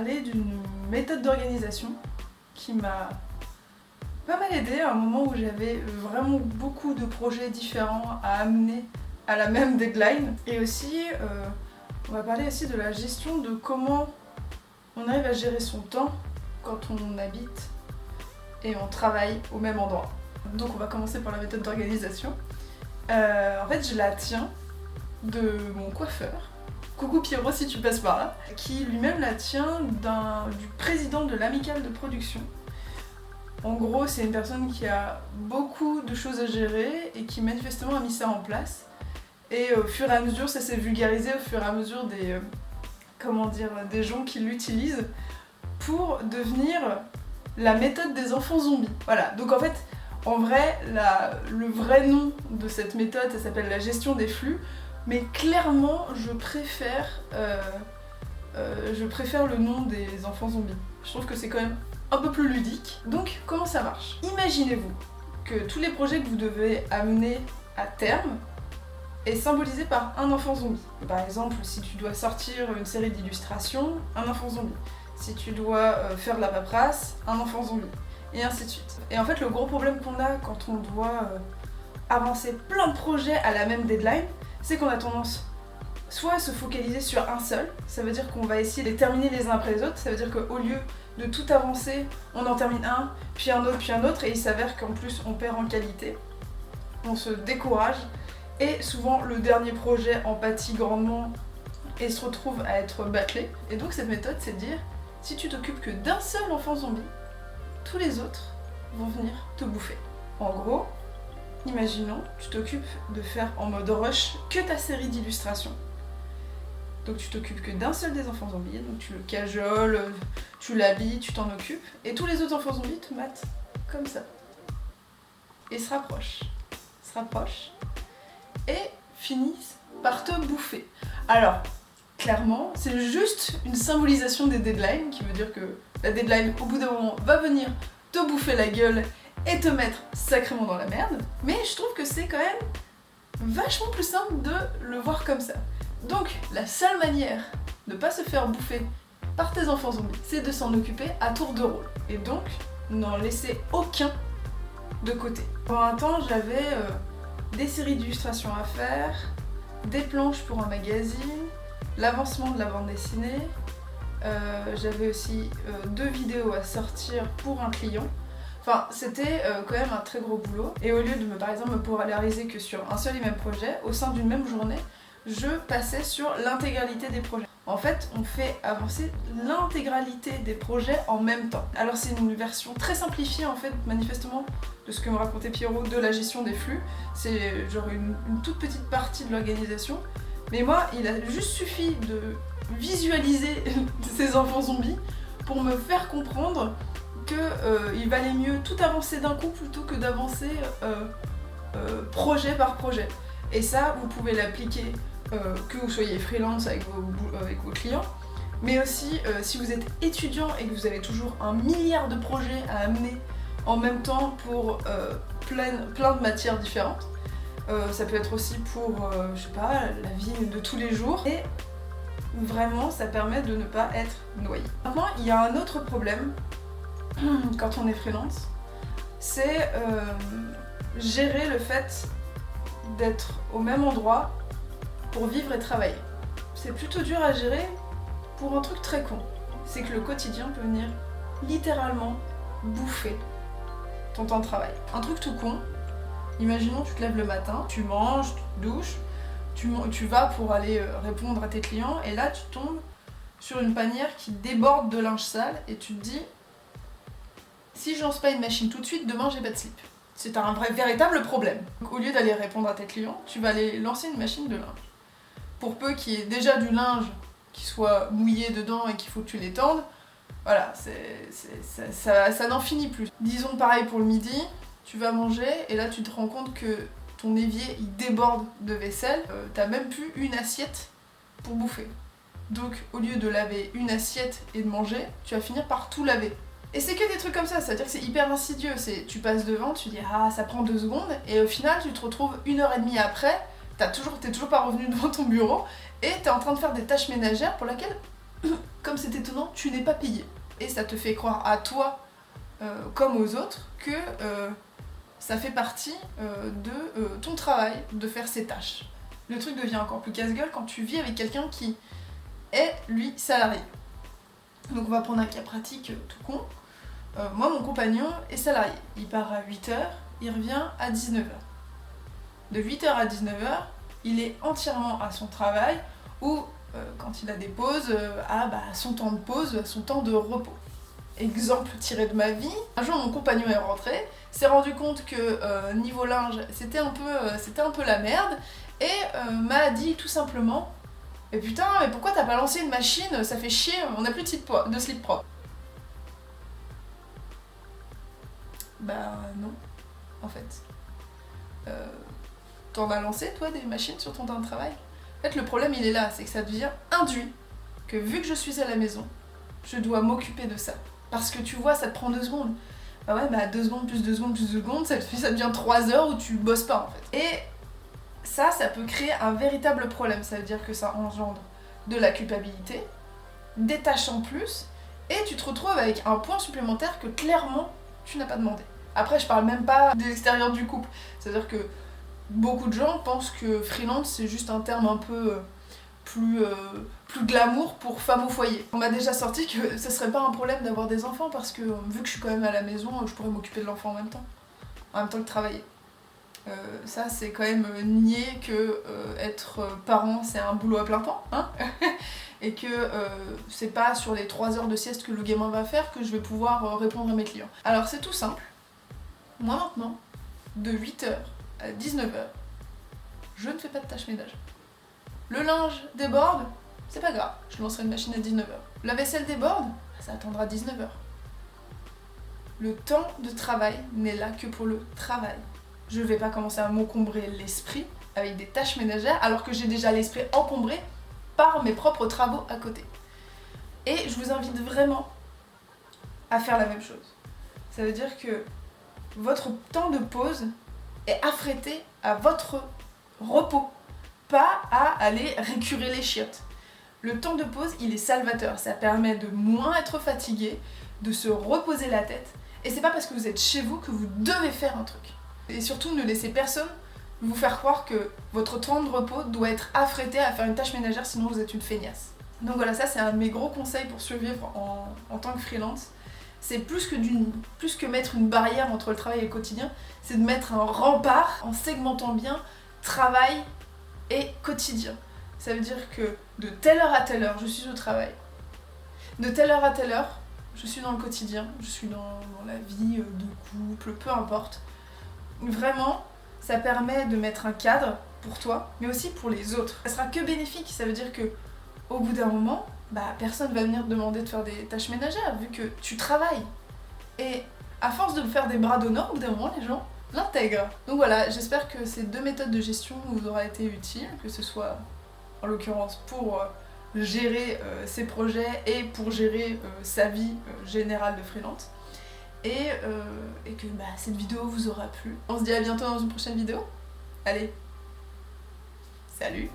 parler d'une méthode d'organisation qui m'a pas mal aidée à un moment où j'avais vraiment beaucoup de projets différents à amener à la même deadline. Et aussi, on va parler aussi de la gestion de comment on arrive à gérer son temps quand on habite et on travaille au même endroit. Donc on va commencer par la méthode d'organisation. En fait, je la tiens de mon coiffeur. Coucou Pierrot si tu passes par là, qui lui-même la tient du président de l'amicale de production. En gros, c'est une personne qui a beaucoup de choses à gérer et qui manifestement a mis ça en place. Et au fur et à mesure, ça s'est vulgarisé au fur et à mesure des gens qui l'utilisent pour devenir la méthode des enfants zombies. Voilà, donc en fait, en vrai, le vrai nom de cette méthode, ça s'appelle la gestion des flux. Mais clairement, je préfère le nom des enfants zombies. Je trouve que c'est quand même un peu plus ludique. Donc, comment ça marche? Imaginez-vous que tous les projets que vous devez amener à terme est symbolisé par un enfant zombie. Par exemple, si tu dois sortir une série d'illustrations, un enfant zombie. Si tu dois faire de la paperasse, un enfant zombie. Et ainsi de suite. Et en fait, le gros problème qu'on a quand on doit avancer plein de projets à la même deadline, c'est qu'on a tendance soit à se focaliser sur un seul, ça veut dire qu'on va essayer de les terminer les uns après les autres, ça veut dire qu'au lieu de tout avancer, on en termine un, puis un autre, et il s'avère qu'en plus on perd en qualité, on se décourage, et souvent le dernier projet en pâtit grandement et se retrouve à être bâclé. Et donc cette méthode, c'est de dire, si tu t'occupes que d'un seul enfant zombie, tous les autres vont venir te bouffer. En gros, imaginons, tu t'occupes de faire en mode rush que ta série d'illustrations. Donc tu t'occupes que d'un seul des enfants zombies, donc tu le cajoles, tu l'habilles, tu t'en occupes, et tous les autres enfants zombies te matent comme ça. Et se rapprochent, et finissent par te bouffer. Alors, clairement, c'est juste une symbolisation des deadlines, qui veut dire que la deadline, au bout d'un moment, va venir te bouffer la gueule et te mettre sacrément dans la merde, mais je trouve que c'est quand même vachement plus simple de le voir comme ça. Donc la seule manière de ne pas se faire bouffer par tes enfants zombies, c'est de s'en occuper à tour de rôle, et donc n'en laisser aucun de côté. Pendant un temps, j'avais des séries d'illustrations à faire, des planches pour un magazine, l'avancement de la bande dessinée, j'avais aussi 2 vidéos à sortir pour un client. Enfin, c'était quand même un très gros boulot. Et au lieu de par exemple me polariser que sur un seul et même projet, au sein d'une même journée, je passais sur l'intégralité des projets. En fait, on fait avancer l'intégralité des projets en même temps. Alors c'est une version très simplifiée en fait, manifestement, de ce que me racontait Pierrot de la gestion des flux. C'est genre une toute petite partie de l'organisation. Mais moi, il a juste suffi de visualiser ces enfants zombies pour me faire comprendre qu'il valait mieux tout avancer d'un coup plutôt que d'avancer projet par projet. Et ça, vous pouvez l'appliquer que vous soyez freelance avec vos clients, mais aussi si vous êtes étudiant et que vous avez toujours 1 milliard de projets à amener en même temps pour plein de matières différentes. Ça peut être aussi pour, je sais pas, la vie de tous les jours. Et vraiment, ça permet de ne pas être noyé. Maintenant, il y a un autre problème quand on est freelance, c'est gérer le fait d'être au même endroit pour vivre et travailler. C'est plutôt dur à gérer pour un truc très con. C'est que le quotidien peut venir littéralement bouffer ton temps de travail. Un truc tout con, imaginons tu te lèves le matin, tu manges, tu te douches, tu vas pour aller répondre à tes clients, et là tu tombes sur une panière qui déborde de linge sale et tu te dis, si je lance pas une machine tout de suite, demain j'ai pas de slip. C'est un véritable problème. Donc, au lieu d'aller répondre à tes clients, tu vas aller lancer une machine de linge. Pour peu qu'il y ait déjà du linge qui soit mouillé dedans et qu'il faut que tu l'étendes, voilà, ça n'en finit plus. Disons pareil pour le midi, tu vas manger et là tu te rends compte que ton évier il déborde de vaisselle, t'as même plus une assiette pour bouffer. Donc au lieu de laver une assiette et de manger, tu vas finir par tout laver. Et c'est que des trucs comme ça, c'est-à-dire que c'est hyper insidieux. Tu passes devant, tu dis ah ça prend 2 secondes, et au final tu te retrouves 1h30 après, t'es toujours pas revenu devant ton bureau, et t'es en train de faire des tâches ménagères pour lesquelles comme c'est étonnant, tu n'es pas payé. Et ça te fait croire à toi, comme aux autres, que ça fait partie de ton travail, de faire ces tâches. Le truc devient encore plus casse-gueule quand tu vis avec quelqu'un qui est, lui, salarié. Donc on va prendre un cas pratique tout con. Moi, mon compagnon est salarié. Il part à 8h, il revient à 19h. De 8h à 19h, il est entièrement à son travail ou, quand il a des pauses, à son temps de pause, son temps de repos. Exemple tiré de ma vie, un jour mon compagnon est rentré, s'est rendu compte que niveau linge, c'était un peu la merde, et m'a dit tout simplement « Mais putain, mais pourquoi t'as pas lancé une machine, ça fait chier, on n'a plus de slip propre. » Bah non, en fait. T'en as lancé toi des machines sur ton temps de travail? En fait le problème il est là, c'est que ça devient induit que vu que je suis à la maison, je dois m'occuper de ça. Parce que tu vois, ça te prend 2 secondes. Bah ouais, 2 secondes plus 2 secondes plus 2 secondes, ça devient 3 heures où tu bosses pas en fait. Et ça peut créer un véritable problème, ça veut dire que ça engendre de la culpabilité, des tâches en plus, et tu te retrouves avec un point supplémentaire que clairement tu n'as pas demandé. Après je parle même pas de l'extérieur du couple, c'est-à-dire que beaucoup de gens pensent que freelance c'est juste un terme un peu plus glamour pour femme au foyer. On m'a déjà sorti que ce serait pas un problème d'avoir des enfants parce que vu que je suis quand même à la maison, je pourrais m'occuper de l'enfant en même temps que travailler. Ça c'est quand même nier que être parent c'est un boulot à plein temps, hein et que c'est pas sur les 3 heures de sieste que le gamin va faire que je vais pouvoir répondre à mes clients. Alors c'est tout simple, moi maintenant, de 8h à 19h, je ne fais pas de tâches ménage. Le linge déborde, c'est pas grave, je lancerai une machine à 19h. La vaisselle déborde, ça attendra 19h. Le temps de travail n'est là que pour le travail. Je vais pas commencer à m'encombrer l'esprit avec des tâches ménagères alors que j'ai déjà l'esprit encombré par mes propres travaux à côté. Et je vous invite vraiment à faire la même chose. Ça veut dire que votre temps de pause est affrété à votre repos, pas à aller récurer les chiottes. Le temps de pause, il est salvateur, ça permet de moins être fatigué, de se reposer la tête, et c'est pas parce que vous êtes chez vous que vous devez faire un truc. Et surtout, ne laissez personne vous faire croire que votre temps de repos doit être affrété à faire une tâche ménagère, sinon vous êtes une feignasse. Donc voilà, ça c'est un de mes gros conseils pour survivre en tant que freelance. C'est plus que mettre une barrière entre le travail et le quotidien, c'est de mettre un rempart en segmentant bien travail et quotidien. Ça veut dire que de telle heure à telle heure, je suis au travail. De telle heure à telle heure, je suis dans le quotidien, je suis dans la vie de couple, peu importe. Vraiment, ça permet de mettre un cadre pour toi, mais aussi pour les autres. Ça sera que bénéfique, ça veut dire que au bout d'un moment, personne va venir te demander de faire des tâches ménagères, vu que tu travailles. Et à force de faire des bras d'honneur, au bout d'un moment, les gens l'intègrent. Donc voilà, j'espère que ces 2 méthodes de gestion vous auraient été utiles, que ce soit en l'occurrence pour gérer ses projets et pour gérer sa vie générale de freelance. Et que cette vidéo vous aura plu. On se dit à bientôt dans une prochaine vidéo. Allez, salut!